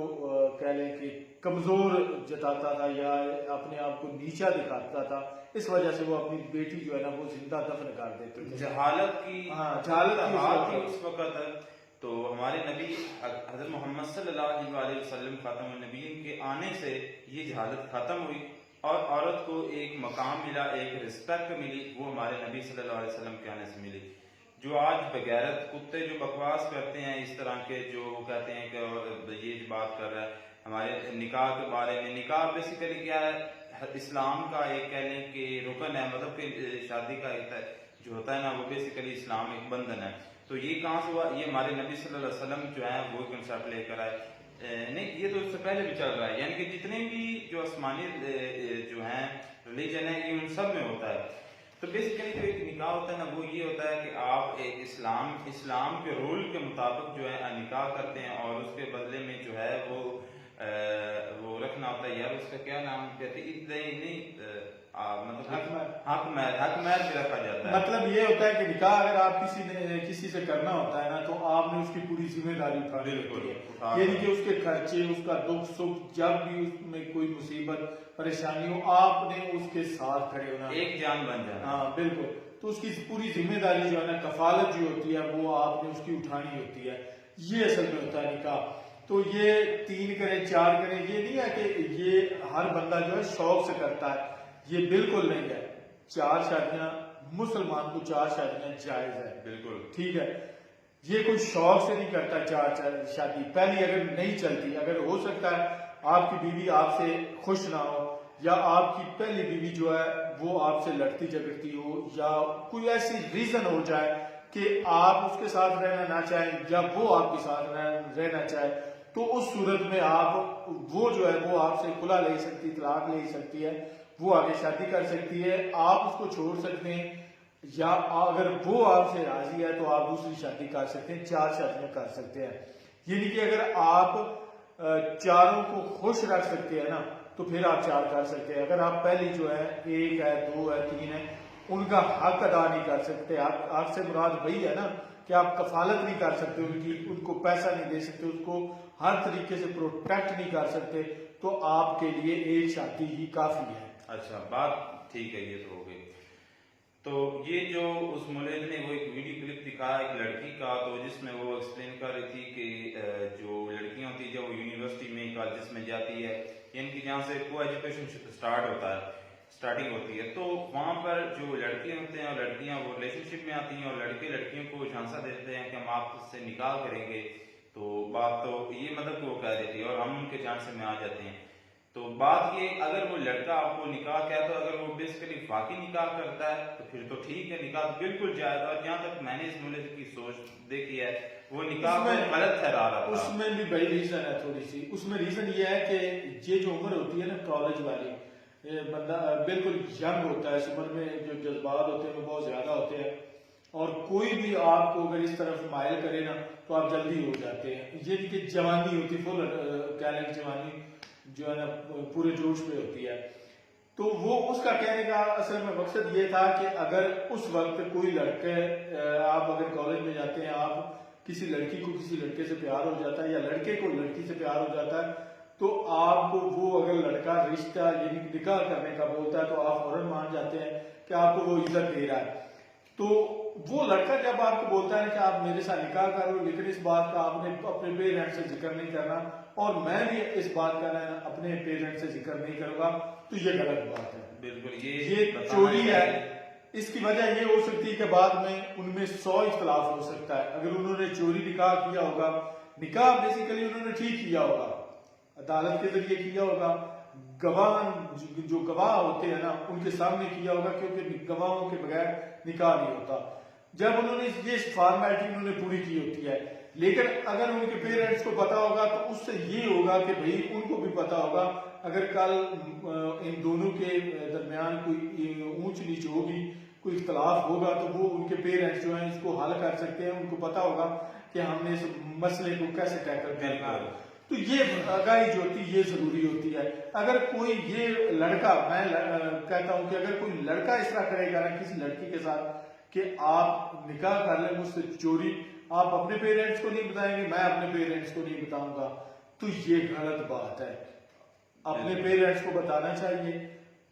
कह लें कि कमजोर जताता था या अपने आप को नीचा दिखाता था। इस वजह से वो अपनी बेटी जो है ना, वो जिंदा दफन कर देते थे। जहालत की जहालत थी उस वक्त। तो हमारे नबी हज़रत मोहम्मद सल्लल्लाहु अलैहि वसल्लम खातमुन नबीयीन के आने से ये जहालत खत्म हुई और औरत को एक मकाम मिला, एक रिस्पेक्ट मिली, वो हमारे नबी सल्लल्लाहु अलैहि वसल्लम के आने से मिली। जो आज बगैरत कुत्ते जो बकवास करते हैं, इस तरह के जो कहते हैं कि ये जो बात कर रहा है हमारे निकाह के बारे में, निकाह बेसिकली क्या है, इस्लाम का एक कह लें कि रुकन है, मतलब कि शादी का एक जो होता है ना, वो बेसिकली इस्लाम एक बंधन है। तो ये कहाँ से हुआ, ये हमारे नबी सल्लल्लाहु अलैहि वसल्लम जो है वो कंसेप्ट लेकर आए। नहीं, ये तो इससे पहले भी चल रहा है, यानी कि जितने भी जो आसमानी जो हैं रिलीजन है, ये उन सब में होता है। तो बेसिकली जो एक निकाह होता है ना, वो ये होता है कि आप एक इस्लाम के रूल के मुताबिक जो है निकाह करते हैं, और उसके बदले में जो है वो रखना होता है, यार उसका क्या नाम कहते हैं, मतलब हक महर भी रखा जाता है। मतलब ये होता है कि निकाह अगर आप किसी से करना होता है ना, तो आपने उसकी पूरी जिम्मेदारी उठानी होती है, यानी कि उसके खर्चे, उसका दुख सुख, जब भी उसमें कोई मुसीबत परेशानी हो, आपने उसके साथ खड़े होना, एक जान बन जाना। हाँ बिल्कुल। तो उसकी पूरी जिम्मेदारी जो है ना, कफालत जो होती है, वो आपने उसकी उठानी होती है। ये असल में होता है निकाह। तो ये 3 करें 4 करें, ये नहीं है कि ये हर बंदा जो है शौक से करता है, ये बिल्कुल नहीं है। 4 शादियां, मुसलमान को 4 शादियां जायज है, बिल्कुल ठीक है। ये कोई शौक से नहीं करता 4 शादी, पहली अगर नहीं चलती, अगर हो सकता है आपकी बीवी आपसे खुश ना हो, या आपकी पहली बीवी जो है वो आपसे लड़ती झगड़ती हो, या कोई ऐसी रीजन हो जाए कि आप उसके साथ रहना ना चाहें या वो आपके साथ रहना चाहे, तो उस सूरत में आप वो जो है वो आपसे खुला ले सकती, तलाक ले सकती है, वो आगे शादी कर सकती है, आप उसको छोड़ सकते हैं, या अगर वो आपसे राजी है तो आप दूसरी शादी कर सकते हैं, 4 शादियां कर सकते हैं। यानी कि अगर आप चारों को खुश रख सकते हैं ना, तो फिर आप 4 कर सकते हैं। अगर आप पहली जो है 1 है, 2 है, 3 है, उनका हक अदा नहीं कर सकते, आपसे मुराद वही है ना कि आप कफालत नहीं कर सकते उनकी, उनको पैसा नहीं दे सकते, उसको हर तरीके से प्रोटेक्ट नहीं कर सकते, तो आपके लिए एक शादी ही काफी है। अच्छा, बात ठीक है, ये तो हो गई। तो ये जो उस मुल्क ने वो एक वीडियो क्लिप दिखाया एक लड़की का, तो जिसमें वो एक्सप्लेन कर रही थी कि जो लड़कियां होती है, जब वो यूनिवर्सिटी में कॉलेज में जाती है, यानी कि जहाँ से को एजुकेशन स्टार्टिंग होती है, तो वहाँ पर जो लड़के होते हैं और लड़कियाँ वो रिलेशनशिप में आती हैं, और लड़के लड़कियों को झांसा देते हैं कि हम आपसे निकाह करेंगे। तो बात तो ये मतलब कि वो कह देती है और हम उनके झांसे में आ जाते हैं। तो बात ये, अगर वो लड़का आपको निकाह कहता है, अगर वो बेसिकली वाकई निकाह करता है तो फिर तो ठीक है, निकाह तो बिल्कुल जायज। और जहाँ तक मैंने इस मुल्क की सोच देखी है, वो निकाह में गलत ठहरा रहा था। उसमें भी बड़ी रीजन है थोड़ी सी। उसमें रीजन ये है कि ये जो उम्र होती है ना कॉलेज वाली, बंदा बिल्कुल यंग होता है, इस उम्र में जो जज्बात होते हैं वो बहुत ज्यादा होते हैं, और कोई भी आपको अगर इस तरफ मायल करे ना तो आप जल्दी हो जाते हैं। ये कि जवानी होती फुल कह लें जवानी जो है ना पूरे जोश पे होती है। तो वो उसका कहने का असल में मकसद ये था कि अगर उस वक्त कोई लड़के आप अगर कॉलेज में जाते हैं, आप किसी लड़की को किसी लड़के से प्यार हो जाता है या लड़के को लड़की से प्यार हो जाता है, तो आपको वो अगर लड़का रिश्ता यानी निकाह करने का बोलता है तो आप फौरन मान जाते हैं कि आपको वो इज्जत दे रहा है। तो वो लड़का जब आपको बोलता है कि आप मेरे साथ निकाह कर लो, लेकिन इस बात का आपने अपने पेरेंट्स से जिक्र नहीं करना और मैं भी इस बात का अपने पेरेंट्स से जिक्र नहीं करूंगा, तो ये गलत बात है। बिल्कुल ये चोरी है। इसकी वजह ये हो सकती है कि बाद में उनमें 100 इख्तलाफ हो सकता है। अगर उन्होंने चोरी निकाह किया होगा, निकाह बेसिकली उन्होंने ठीक किया होगा, अदालत के जरिए किया होगा, गवाह जो गवाह होते हैं ना उनके सामने किया होगा, क्योंकि गवाहों के बगैर निकाह नहीं होता। जब उन्होंने ये फॉर्मेलिटी उन्होंने पूरी की होती है, लेकिन अगर उनके पेरेंट्स को पता होगा तो उससे ये होगा कि भाई उनको भी पता होगा अगर कल इन दोनों के दरमियान कोई ऊंच नीच होगी, कोई इख्तलाफ होगा, तो वो उनके पेरेंट्स जो हैं इसको हल कर सकते हैं। उनको पता होगा कि हमने इस मसले को कैसे टैकल करना है। तो ये आगाही जो होती है ये जरूरी होती है। अगर कोई ये लड़का, मैं कहता हूं कि अगर कोई लड़का इस तरह करेगा ना किसी लड़की के साथ कि आप निकाह कर लें मुझसे चोरी, आप अपने पेरेंट्स को नहीं बताएंगे, मैं अपने पेरेंट्स को नहीं बताऊंगा, तो ये गलत बात है। अपने पेरेंट्स को बताना चाहिए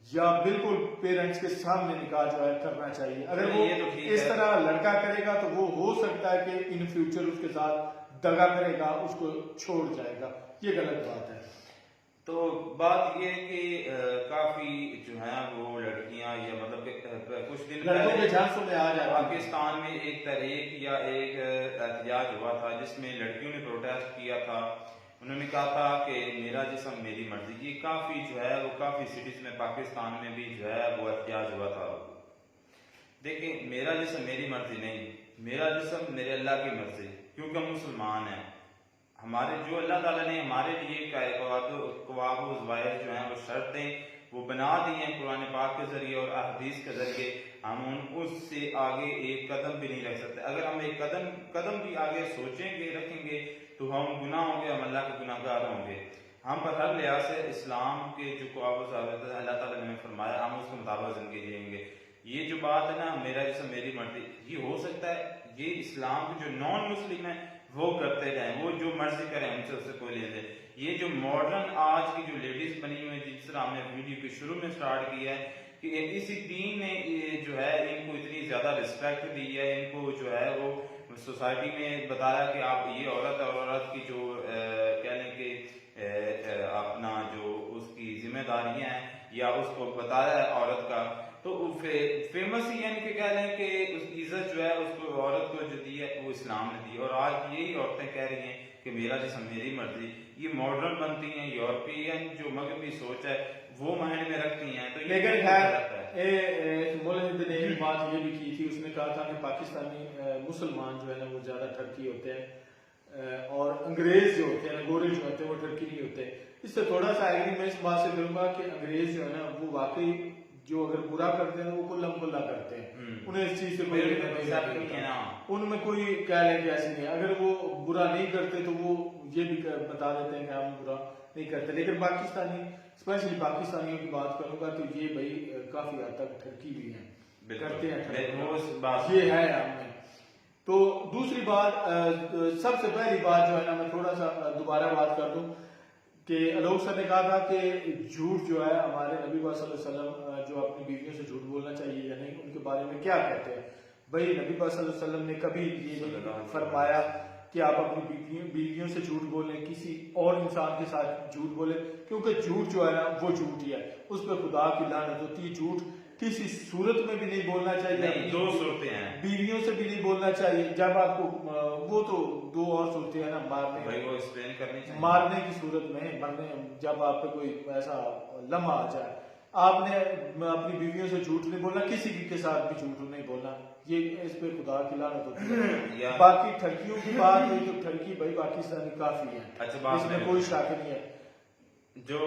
या बिल्कुल पेरेंट्स के सामने निकाह जो है करना चाहिए। अगर वो इस तरह लड़का करेगा तो वो हो सकता है कि इन फ्यूचर उसके साथ दगा करेगा, उसको छोड़ जाएगा। ये गलत बात है। तो बात ये है कि काफी जो है वो लड़कियां या मतलब कुछ दिन लड़कों के झांसों में आ जाए। पाकिस्तान में एक तहरीक या एक एहतजाज हुआ था जिसमें लड़कियों ने प्रोटेस्ट किया था। उन्होंने कहा था कि मेरा जिस्म मेरी मर्जी। ये काफी जो है वो काफी सिटीज में पाकिस्तान में भी जो है वो एहतजाज हुआ था। देखिए, मेरा जिस्म मेरी मर्जी नहीं, मेरा जिस्म मेरे अल्लाह की मर्जी, क्योंकि हम मुसलमान हैं। हमारे जो अल्लाह ताला ने हमारे लिए जो है वो शर्तें वो बना दी हैं कुरान पाक के जरिए और अहदीस के जरिए, हम उससे आगे एक कदम भी नहीं रख सकते। अगर हम एक कदम भी आगे सोचेंगे रखेंगे तो हम गुनाह होंगे, हम अल्लाह के गुनाहगार होंगे। हम पर हर लिहाज से इस्लाम के जो अल्लाह ताला ने फरमाया हम उसके मुताबिक जिंदगी जिएंगे। ये जो बात है ना मेरा जिस्म मेरी मर्जी, ये हो सकता है ये इस्लाम के जो नॉन मुस्लिम है वो करते रहें, वो जो मर्जी करें, हमसे उससे कोई लेने दें। ये जो मॉडर्न आज की जो लेडीज बनी हुई है, जिस तरह हमने वीडियो के शुरू में स्टार्ट किया है कि इसी दीन ने जो है इनको इतनी ज्यादा रिस्पेक्ट दी है, इनको जो है वो सोसाइटी में बताया कि आप ये औरत और औरत की जो कह लें कि अपना जो उसकी जिम्मेदारियां हैं या उसको बताया है औरत का, तो फेमस ही यानी कि कह लें कि उसकी इज्जत जो है उसको औरत को जो दी है वो इस्लाम ने दी। और आज यही औरतें कह रही हैं कि मेरा जिस्म मेरी मर्जी। ये मॉडर्न बनती हैं, यूरोपियन जो मगरबी सोच है वो मायने में रखती हैं। तो लेकिन खैर मुल्हिद ने एक बात ये भी की थी, उसने कहा था कि पाकिस्तानी मुसलमान जो है ना वो ज्यादा ठरकी होते हैं और अंग्रेज जो होते हैं ना गोरे जो होते हैं वो ठरकी नहीं होते। इससे थोड़ा सा एग्री मैं इस बात से करूंगा कि अंग्रेज जो है ना वो वाकई जो अगर बुरा करते हैं वो कुल्लम कुल्ला करते हैं, उन्हें इस चीज से कोई उनमें कोई कह लें ऐसी नहीं। अगर वो बुरा नहीं करते तो वो ये भी बता देते हैं कि हम बुरा नहीं करते। लेकिन पाकिस्तानी स्पेशली पाकिस्तानियों की बात करूंगा तो ये भाई काफी हद तक ठरकी भी है, करते हैं, ये है हमें। तो दूसरी बात, सबसे पहली बात जो है ना मैं थोड़ा सा दोबारा बात कर दूं कि अलोक सर ने कहा था कि झूठ जो है हमारे नबी सल्लल्लाहु अलैहि वसल्लम जो अपनी बीवियों से झूठ बोलना चाहिए या नहीं, उनके बारे में क्या कहते हैं। भाई नबी सल्लल्लाहु अलैहि वसल्लम ने कभी ये फरमाया कि आप अपनी बीवियों से झूठ बोलें, किसी और इंसान के साथ झूठ बोले, क्योंकि झूठ जो है ना वो झूठ ही है, उस पर खुदा की लानत होती है। झूठ किसी सूरत में भी नहीं बोलना चाहिए, दो सूरतें हैं, बीवियों से भी नहीं बोलना चाहिए। जब आपको वो तो दो और सूरतें हैं ना, मारने की सूरत में, मरने जब आप पे कोई ऐसा लम्हा आ जाए, आपने अपनी बीवियों से झूठ नहीं बोलना, किसी के साथ भी झूठ नहीं बोलना, ये इस पे खुदा की लानत होती है। बाकी ठरकियों की बात हुई तो ठरकी भाई पाकिस्तानी काफी है, अच्छा, इसमें कोई शक नहीं है। जो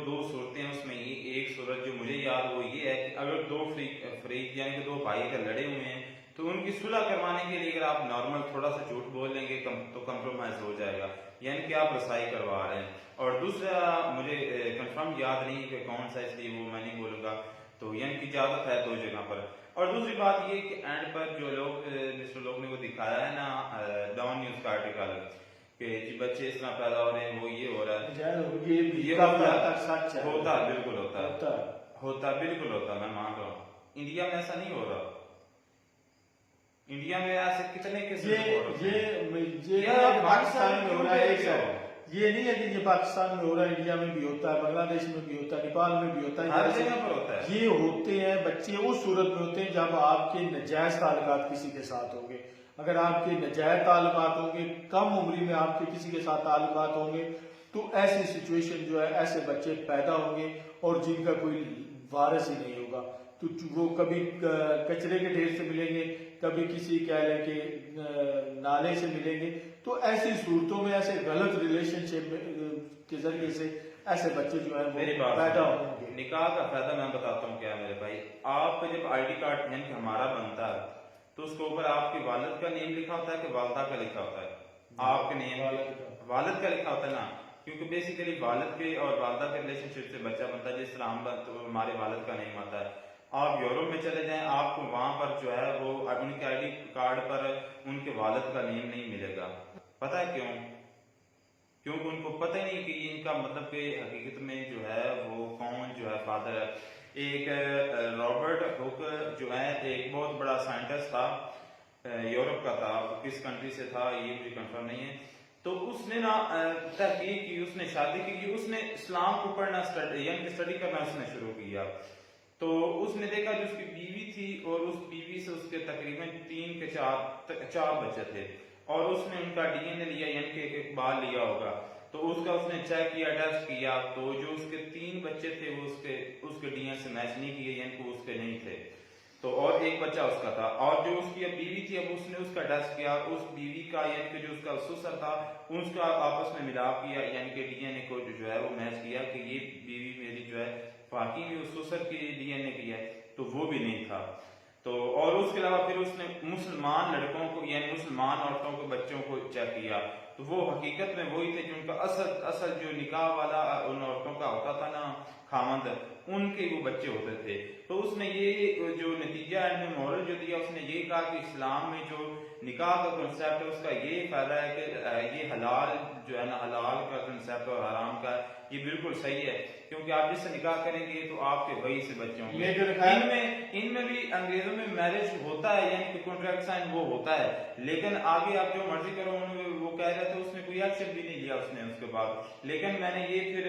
दो सूरतें हैं उसमें ये एक सूरत जो मुझे याद वो ये है कि अगर दो फरीक यानी कि दो भाई अगर लड़े हुए हैं तो उनकी सुलह करवाने के लिए अगर आप नॉर्मल थोड़ा सा झूठ बोल लेंगे तो कंप्रोमाइज हो जाएगा, यानी कि आप रसाई करवा रहे हैं। और दूसरा मुझे कंफर्म याद नहीं कि कौन सा, इसलिए वो मैं नहीं बोलूंगा, तो यानी कि इजाजत है 2 जगह पर। और दूसरी बात ये कि एंड पर जो लोग मिस्टर लोग ने वो दिखाया है ना डॉन न्यूज का आर्टिकल कि जी बच्चे इस तरह पैदा हो रहे हैं, वो ये हो रहा है, ये काफी हद तक सच है। होता है, बिल्कुल होता है, बिल्कुल होता है, मैं मान रहा हूँ। इंडिया में ऐसा नहीं हो रहा। इंडिया में ऐसे कितने ये पाकिस्तान में हो रहा है, ये नहीं है कि ये पाकिस्तान में हो रहा है, इंडिया में भी होता है, बांग्लादेश में भी होता है, नेपाल में भी होता है, हर जगह पर होता है। ये होते हैं बच्चे उस सूरत में होते हैं जब आपके नजायज ताल्लुकात किसी के साथ होंगे। अगर आपके नजायज ताल्लुकात होंगे, कम उम्री में आपके किसी के साथ ताल्लुकात होंगे, तो ऐसी सिचुएशन जो है, ऐसे बच्चे पैदा होंगे और जिनका कोई वारिस ही नहीं होगा। तो वो कभी कचरे के ढेर से मिलेंगे, कभी किसी कह लें कि नाले से मिलेंगे। तो ऐसी सूरतों में, ऐसे गलत रिलेशनशिप के जरिए से ऐसे बच्चे जो है मेरी बात पैदा होंगे। निकाह का फायदा मैं बताता हूँ क्या मेरे भाई। आप जब ID कार्ड यानी कि हमारा बनता है तो उसके ऊपर आपके वालिद का नेम लिखा होता है कि वालदा का लिखा होता है? आपके नेम वालिद का लिखा होता है ना, क्योंकि बेसिकली वालिद के और वालदा के रिलेशनशिप से बच्चा बनता है। जिस तरह हम तो हमारे वालिद का नेम आता है। आप यूरोप में चले जाएं, आपको वहां पर जो है वो उनके ID कार्ड पर उनके वालिद का नेम नहीं मिलेगा। पता है क्यों? क्योंकि उनको पता ही नहीं कि इनका मतलब कि हकीकत में जो है वो कौन जो है फादर है। एक रॉबर्ट हुक जो है एक बहुत बड़ा साइंटिस्ट था, यूरोप का था, किस कंट्री से था ये मुझे कंफर्म नहीं है। तो उसने ना तहकीक की, उसने शादी की, उसने इस्लाम को पढ़ना यानी स्टडी करना उसने शुरू किया। तो उसने देखा जो उसकी बीवी थी और उस बीवी से उसके तकरीबन 3 के 4 बच्चे थे और उसने उनका DNA लिया, यानी कि एक बाल लिया होगा। तो उसका उसने चेक किया, टेस्ट किया, तो जो उसके 3 बच्चे थे वो उसके DNA से मैच नहीं किए, यानी कि उसके नहीं थे। तो और एक बच्चा उसका था। और जो उसकी अब बीवी थी, अब उसने उसका टेस्ट किया, उस बीवी का यानी कि जो उसका ससुर था उसका आपस में मिलाप किया, यानी कि DNA को जो है वो मैच किया कि ये बीवी मेरी जो है बाकी में उस ससुर की DNA की है, तो वो भी नहीं था। तो और उसके अलावा फिर उसने मुसलमान लड़कों को यानी मुसलमान औरतों के बच्चों को चेक किया, तो वो हकीकत में वही थे जिनका असल जो निकाह वाला उन औरतों का होता था ना खामंद, उनके वो बच्चे होते थे। तो उसने ये जो नतीजा में मॉरल जो दिया, उसने ये कहा कि इस्लाम में जो निकाह का कंसेप्ट है उसका ये फायदा है कि ये हलाल जो है ना, हलाल का कंसेप्ट और हराम का ये बिल्कुल सही है, क्योंकि आप जिससे निकाह करेंगे तो आपके वही से बच्चे होंगे। इनमें भी अंग्रेजों में मैरिज होता है, यानी कि कॉन्ट्रैक्ट साइन वो होता है, लेकिन आगे आप जो मर्जी करो वो कह रहे थे, उसने कोई एक्शन भी नहीं लिया उसने उसके बाद। लेकिन मैंने ये फिर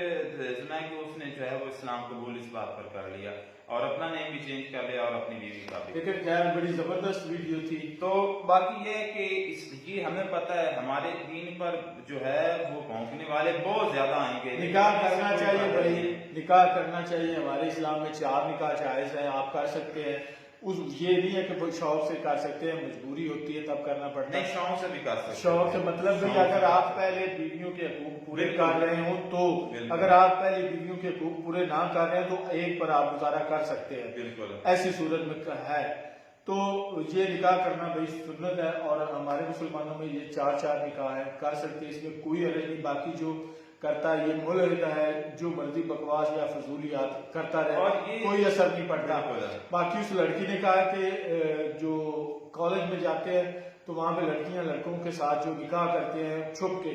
सुना कि उसने जो है वो इस्लाम कबूल इस बात पर कर लिया और अपना नेम भी चेंज कर लिया और अपनी बीवी का भी। लेकिन खैर बड़ी जबरदस्त वीडियो थी। तो बाकी ये है कि ये हमें पता है हमारे दीन पर जो है वो भौंकने वाले बहुत ज्यादा आएंगे। निकाह करना चाहिए भाई, निकाह करना चाहिए। हमारे इस्लाम में 4 निकाह जायज है, आप कर सकते हैं। ये नहीं है कि शौक से कर सकते हैं, मजबूरी होती है तब करना पड़ता है। नहीं, शौक से भी कर सकते हैं। शौक से मतलब भाई अगर आप पहले बीवियों के हकूक पूरे कर रहे हो तो, अगर आप पहले बीवियों के हकूक पूरे ना कर रहे हैं तो एक पर आप गुजारा कर सकते हैं, बिल्कुल ऐसी सूरत में है। तो ये निकाह करना भाई सुन्नत है और हमारे मुसलमानों में ये 4 निकाह है, कर सकते हैं, इसमें कोई हर्ज नहीं। बाकी जो करता है ये मुल्हिद है, जो मर्जी बकवास या फजूलियात करता रहे, कोई असर नहीं पड़ता। बाकी उस लड़की ने कहा कि जो कॉलेज में जाते हैं तो वहां पे लड़कियां लड़कों के साथ जो निकाह करते हैं छुप के,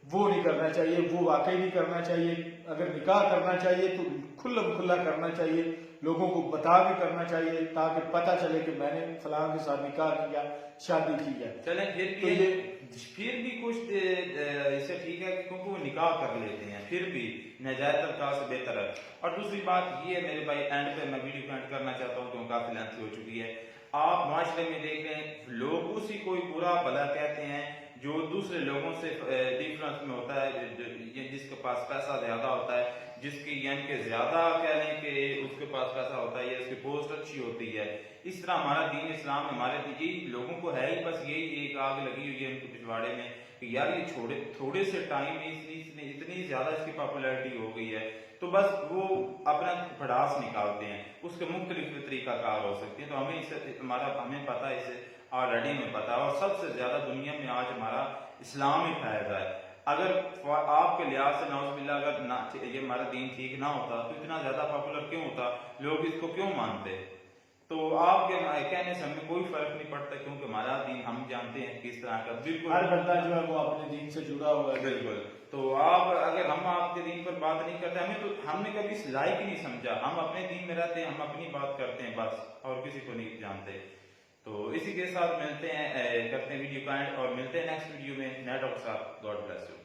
वो नहीं करना चाहिए, वो वाकई नहीं करना चाहिए। अगर निकाह करना चाहिए तो खुला करना चाहिए, लोगों को बता के करना चाहिए ताकि पता चले कि मैंने फलां के साथ निकाह किया, शादी की है। चलें फिर भी कुछ इससे ठीक है क्योंकि वो निकाह कर लेते हैं, फिर भी नाजायज तरीका से बेहतर है। और दूसरी बात ये है मेरे भाई, एंड पे मैं वीडियो को एंड करना चाहता हूँ क्योंकि काफी लेंथ हो चुकी है। आप माशरे में देख रहे हैं लोग उसी को बुरा भला कहते हैं जो दूसरे लोगों से डिफरेंस में होता है, जिसके पास पैसा ज्यादा होता है, जिसकी यानी कि ज्यादा कह लें कि उसके पास पैसा होता है या उसकी पोस्ट अच्छी होती है। इस तरह हमारा दीन इस्लाम हमारे यही लोगों को है ही बस यही एक आग लगी हुई है उनके पिछवाड़े में कि यार ये थोड़े से टाइम में इतनी ज्यादा इसकी पॉपुलैरिटी हो गई है, तो बस वो अपना भड़ास निकालते हैं, उसके मुख्तलिफ तरीकाकार हो सकती है। तो हमें इसे हमें पता है, इसे ऑलरेडी हमें पता है। और सबसे ज्यादा दुनिया में आज हमारा इस्लाम ही फैल रहा है। अगर आपके लिहाज से नाउज़ुबिल्लाह अगर ना ये हमारा दीन ठीक ना होता तो इतना ज्यादा पॉपुलर क्यों होता, लोग इसको क्यों मानते? तो आपके कहने से हमें कोई फर्क नहीं पड़ता, क्योंकि हमारा दीन हम जानते हैं किस तरह का। बिल्कुल हर बंदा जो है वो अपने दीन से जुड़ा हुआ है। बिल्कुल। तो आप अगर हम आपके दीन पर बात नहीं करते, हमने कभी इस लायक ही नहीं समझा। हम अपने दीन में रहते हैं, हम अपनी बात करते हैं बस, और किसी को नहीं जानते। तो इसी के साथ मिलते हैं, करते हैं वीडियो का एंड, और मिलते हैं नेक्स्ट वीडियो में नए टॉपिक के साथ। God bless you.